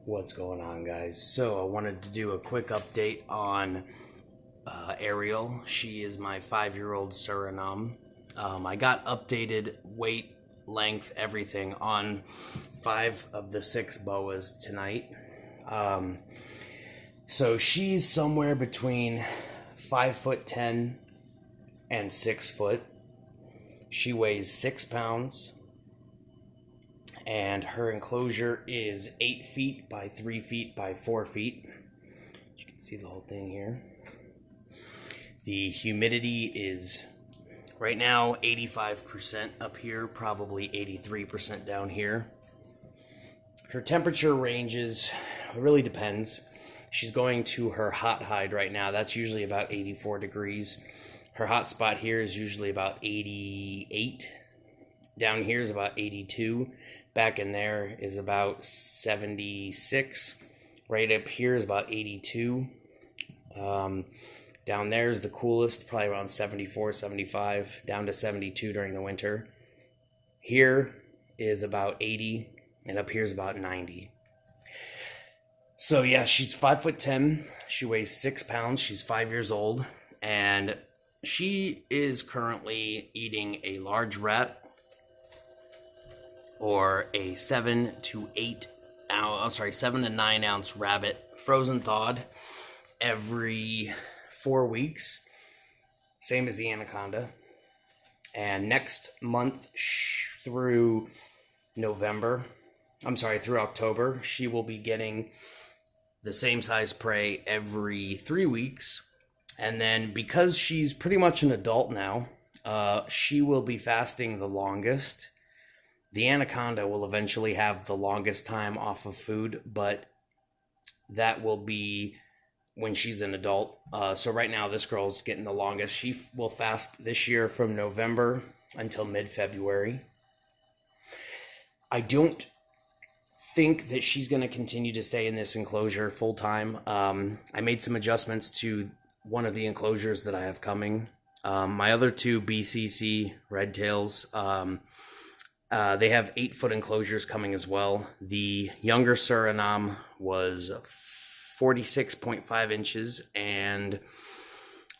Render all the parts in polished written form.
What's going on, guys? So I wanted to do a quick update on Ariel. She is my 5-year-old Suriname. I got updated weight, length, everything on 5 of the 6 boas tonight. So she's somewhere between 5'10" and 6 foot. She weighs 6 pounds. And her enclosure is 8 feet by 3 feet by 4 feet. You can see the whole thing here. The humidity is right now 85% up here, probably 83% down here. Her temperature ranges, it really depends. She's going to her hot hide right now. That's usually about 84 degrees. Her hot spot here is usually about 88. Down here is about 82. Back in there is about 76. Right up here is about 82. Down there is the coolest, probably around 74, 75, down to 72 during the winter. Here is about 80, and up here is about 90. So yeah, she's 5'10". She weighs 6 pounds. She's 5 years old, and she is currently eating a large rat, or a 7 to 9 ounce rabbit, frozen thawed, every 4 weeks, same as the anaconda. And next month through October, she will be getting the same size prey every 3 weeks. And then because she's pretty much an adult now, she will be fasting the longest. The anaconda will eventually have the longest time off of food, but that will be when she's an adult. So right now, this girl's getting the longest. She will fast this year from November until mid-February. I don't think that she's going to continue to stay in this enclosure full-time. I made some adjustments to one of the enclosures that I have coming. My other two BCC red tails, they have 8-foot enclosures coming as well. The younger Suriname was 46.5 inches and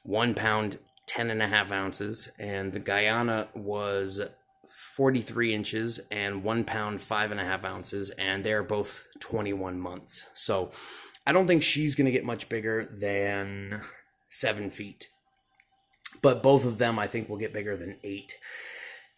1 pound, 10.5 ounces. And the Guyana was 43 inches and 1 pound, 5.5 ounces. And they're both 21 months. So I don't think she's going to get much bigger than 7 feet. But both of them, I think, will get bigger than 8.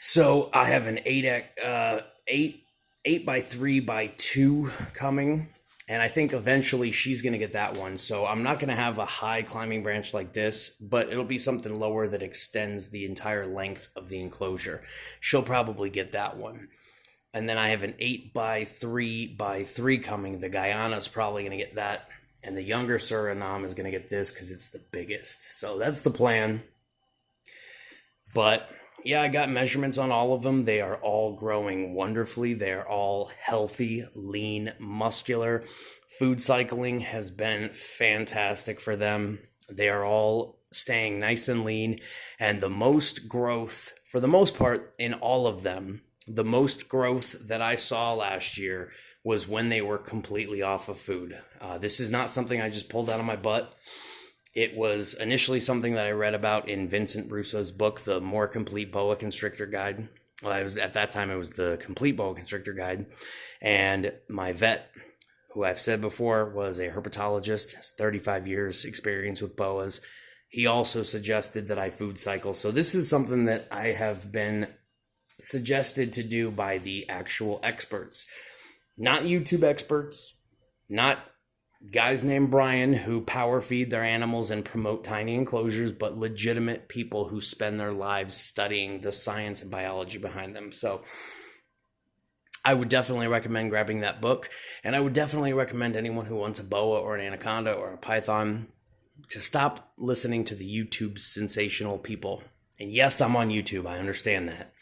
So I have an 8 by 3 by 2 coming, and I think eventually she's going to get that one. So I'm not going to have a high climbing branch like this, but it'll be something lower that extends the entire length of the enclosure. She'll probably get that one. And then I have an 8 by 3 by 3 coming. The Guyana's probably going to get that, and the younger Suriname is going to get this because it's the biggest. So that's the plan. But yeah, I got measurements on all of them. They are all growing wonderfully. They're all healthy, lean, muscular. Food cycling has been fantastic for them. They are all staying nice and lean. And the most growth, for the most part, in all of them, the most growth that I saw last year was when they were completely off of food. This is not something I just pulled out of my butt. It was initially something that I read about in Vincent Russo's book, The More Complete Boa Constrictor Guide. Well, at that time, it was the Complete Boa Constrictor Guide. And my vet, who I've said before, was a herpetologist, has 35 years experience with boas. He also suggested that I food cycle. So this is something that I have been suggested to do by the actual experts. Not YouTube experts, not guys named Brian who power feed their animals and promote tiny enclosures, but legitimate people who spend their lives studying the science and biology behind them. So I would definitely recommend grabbing that book, and I would definitely recommend anyone who wants a boa or an anaconda or a python to stop listening to the YouTube sensational people. And yes, I'm on YouTube. I understand that.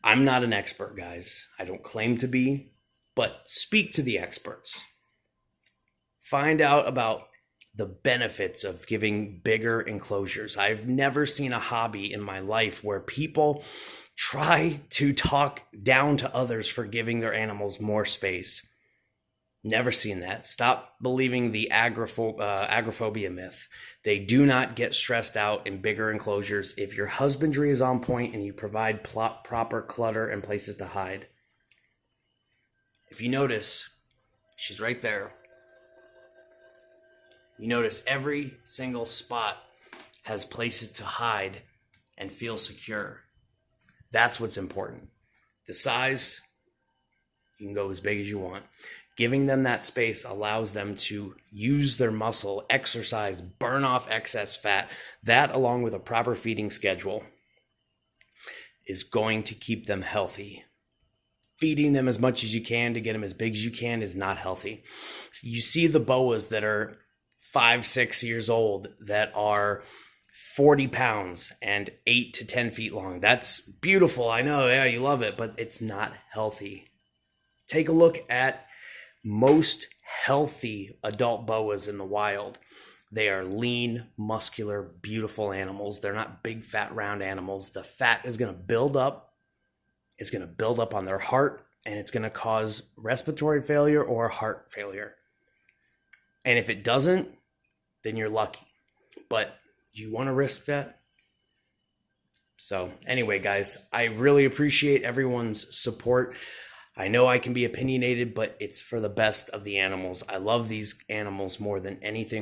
I'm not an expert, guys. I don't claim to be, but speak to the experts. Find out about the benefits of giving bigger enclosures. I've never seen a hobby in my life where people try to talk down to others for giving their animals more space. Never seen that. Stop believing the agoraphobia myth. They do not get stressed out in bigger enclosures if your husbandry is on point and you provide proper clutter and places to hide. If you notice, she's right there. You notice every single spot has places to hide and feel secure. That's what's important. The size, you can go as big as you want. Giving them that space allows them to use their muscle, exercise, burn off excess fat. That, along with a proper feeding schedule, is going to keep them healthy. Feeding them as much as you can to get them as big as you can is not healthy. You see the boas that are 5-6 years old that are 40 pounds and 8 to 10 feet long. That's beautiful. I know, yeah, you love it, but it's not healthy. Take a look at most healthy adult boas in the wild. They are lean, muscular, beautiful animals. They're not big, fat, round animals. The fat is going to build up. It's going to build up on their heart, and it's going to cause respiratory failure or heart failure. And if it doesn't, then you're lucky. But do you want to risk that? So anyway, guys, I really appreciate everyone's support. I know I can be opinionated, but it's for the best of the animals. I love these animals more than anything